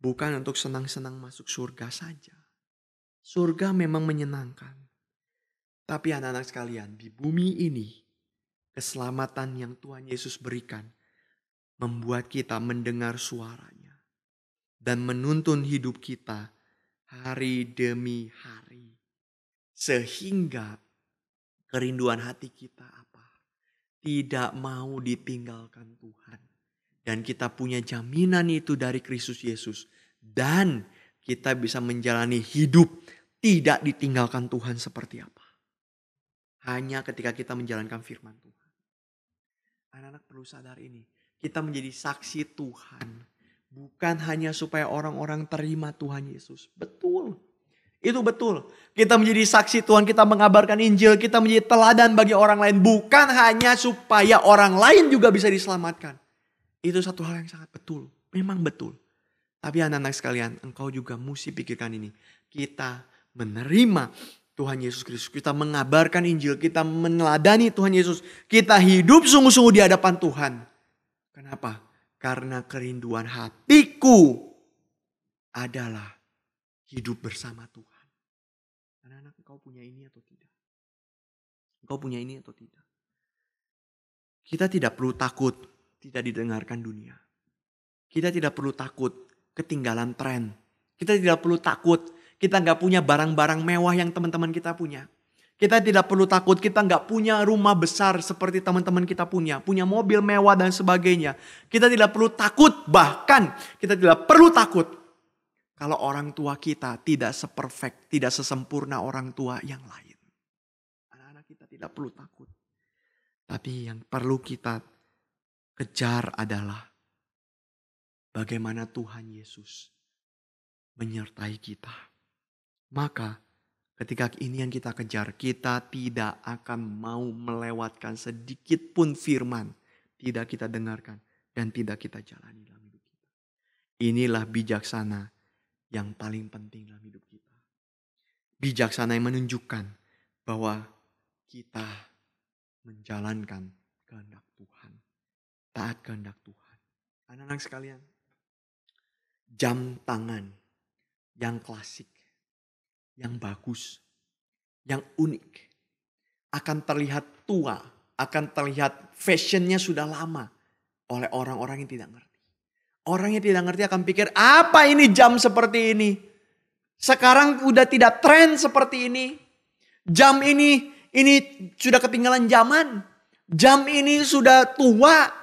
Bukan untuk senang-senang masuk surga saja. Surga memang menyenangkan. Tapi anak-anak sekalian, di bumi ini, keselamatan yang Tuhan Yesus berikan, membuat kita mendengar suaranya. Dan menuntun hidup kita hari demi hari. Sehingga kerinduan hati kita apa? Tidak mau ditinggalkan Tuhan. Dan kita punya jaminan itu dari Kristus Yesus. Dan kita bisa menjalani hidup tidak ditinggalkan Tuhan seperti apa. Hanya ketika kita menjalankan firman Tuhan. Anak-anak perlu sadar ini. Kita menjadi saksi Tuhan. Bukan hanya supaya orang-orang terima Tuhan Yesus. Betul. Itu betul. Kita menjadi saksi Tuhan. Kita mengabarkan Injil. Kita menjadi teladan bagi orang lain. Bukan hanya supaya orang lain juga bisa diselamatkan. Itu satu hal yang sangat betul. Memang betul. Tapi anak-anak sekalian, engkau juga mesti pikirkan ini. Kita menerima Tuhan Yesus Kristus. Kita mengabarkan Injil. Kita meneladani Tuhan Yesus. Kita hidup sungguh-sungguh di hadapan Tuhan. Kenapa? Karena kerinduan hatiku adalah hidup bersama Tuhan. Anak-anak, engkau punya ini atau tidak? Engkau punya ini atau tidak? Kita tidak perlu takut tidak didengarkan dunia. Kita tidak perlu takut ketinggalan tren. Kita tidak perlu takut kita nggak punya barang-barang mewah yang teman-teman kita punya. Kita tidak perlu takut kita nggak punya rumah besar seperti teman-teman kita punya. Punya mobil mewah dan sebagainya. Kita tidak perlu takut, bahkan kita tidak perlu takut kalau orang tua kita tidak seperfect, tidak sesempurna orang tua yang lain. Anak-anak kita tidak perlu takut. Tapi yang perlu kita kejar adalah bagaimana Tuhan Yesus menyertai kita. Maka ketika ini yang kita kejar, kita tidak akan mau melewatkan sedikit pun firman. Tidak kita dengarkan dan tidak kita jalani dalam hidup kita. Inilah bijaksana yang paling penting dalam hidup kita. Bijaksana yang menunjukkan bahwa kita menjalankan kehendak Tuhan. Taat kehendak Tuhan. Anak-anak sekalian, jam tangan yang klasik, yang bagus, yang unik, akan terlihat tua, akan terlihat fashionnya sudah lama oleh orang-orang yang tidak ngerti. Orang yang tidak ngerti akan pikir, apa ini jam seperti ini? Sekarang udah tidak tren seperti ini. Jam ini sudah ketinggalan zaman. Jam ini sudah tua.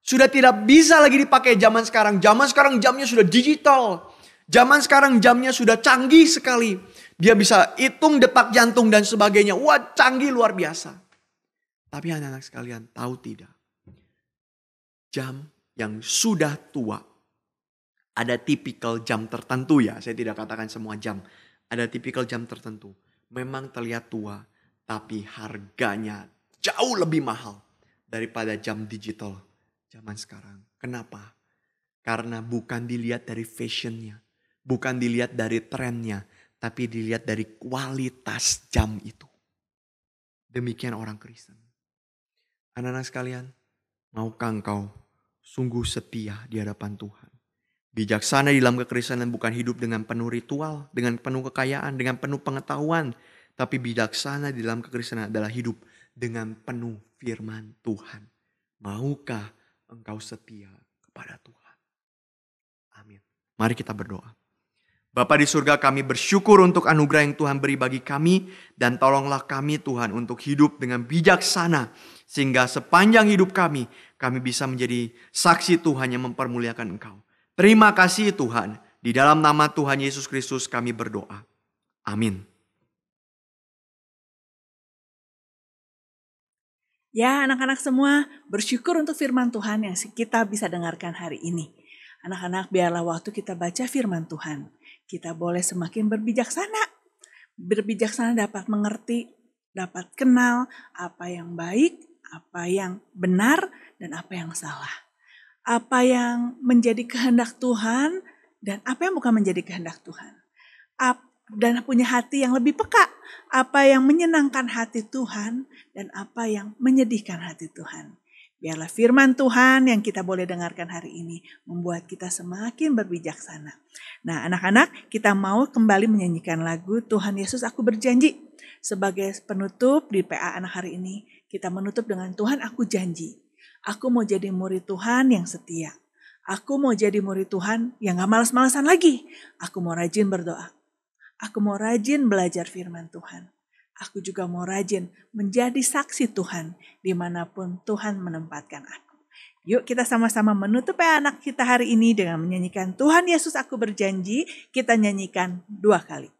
Sudah tidak bisa lagi dipakai zaman sekarang. Zaman sekarang jamnya sudah digital. Zaman sekarang jamnya sudah canggih sekali. Dia bisa hitung detak jantung dan sebagainya. Wah, canggih luar biasa. Tapi anak-anak sekalian, tahu tidak? Jam yang sudah tua. Ada tipikal jam tertentu ya. Saya tidak katakan semua jam. Ada tipikal jam tertentu. Memang terlihat tua. Tapi harganya jauh lebih mahal daripada jam digital zaman sekarang. Kenapa? Karena bukan dilihat dari fashionnya. Bukan dilihat dari trennya. Tapi dilihat dari kualitas jam itu. Demikian orang Kristen. Anak-anak sekalian, maukah engkau sungguh setia di hadapan Tuhan? Bijaksana di dalam kekristenan bukan hidup dengan penuh ritual, dengan penuh kekayaan, dengan penuh pengetahuan. Tapi bijaksana di dalam kekristenan adalah hidup dengan penuh firman Tuhan. Maukah engkau setia kepada Tuhan? Amin. Mari kita berdoa. Bapa di surga, kami bersyukur untuk anugerah yang Tuhan beri bagi kami. Dan tolonglah kami Tuhan untuk hidup dengan bijaksana. Sehingga sepanjang hidup kami bisa menjadi saksi Tuhan yang mempermuliakan Engkau. Terima kasih Tuhan. Di dalam nama Tuhan Yesus Kristus kami berdoa. Amin. Ya, anak-anak semua, bersyukur untuk firman Tuhan yang kita bisa dengarkan hari ini. Anak-anak, biarlah waktu kita baca firman Tuhan, kita boleh semakin berbijaksana. Berbijaksana dapat mengerti, dapat kenal apa yang baik, apa yang benar, dan apa yang salah. Apa yang menjadi kehendak Tuhan, dan apa yang bukan menjadi kehendak Tuhan. Dan punya hati yang lebih peka. Apa yang menyenangkan hati Tuhan, dan apa yang menyedihkan hati Tuhan. Biarlah firman Tuhan yang kita boleh dengarkan hari ini membuat kita semakin berbijaksana. Nah, anak-anak, kita mau kembali menyanyikan lagu Tuhan Yesus Aku Berjanji. Sebagai penutup di PA anak hari ini, kita menutup dengan Tuhan Aku Janji. Aku mau jadi murid Tuhan yang setia. Aku mau jadi murid Tuhan yang gak malas-malasan lagi. Aku mau rajin berdoa. Aku mau rajin belajar firman Tuhan. Aku juga mau rajin menjadi saksi Tuhan dimanapun Tuhan menempatkan aku. Yuk kita sama-sama menutup anak kita hari ini dengan menyanyikan Tuhan Yesus Aku Berjanji. Kita nyanyikan 2 kali.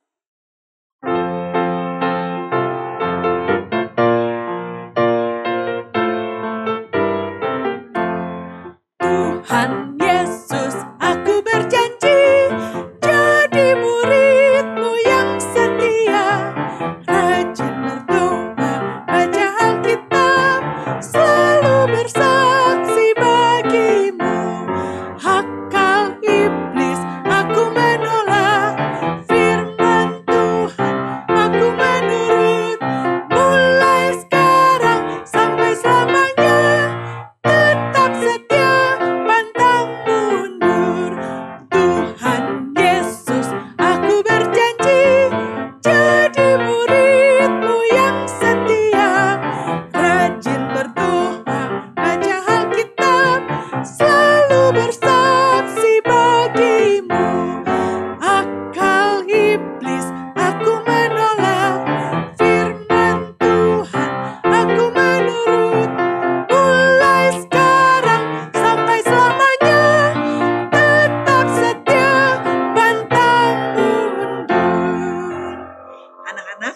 Tuhan Yesus Aku berjanji jadi murid-Mu yang setia. Rajin berdoa, baca Alkitab, selalu bersaksi bagi-Mu. Akal iblis aku menolak, firman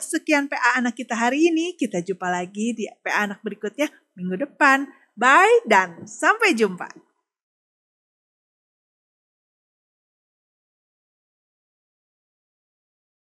sekian PA Anak kita hari ini. Kita jumpa lagi di PA Anak berikutnya minggu depan. Bye dan sampai jumpa.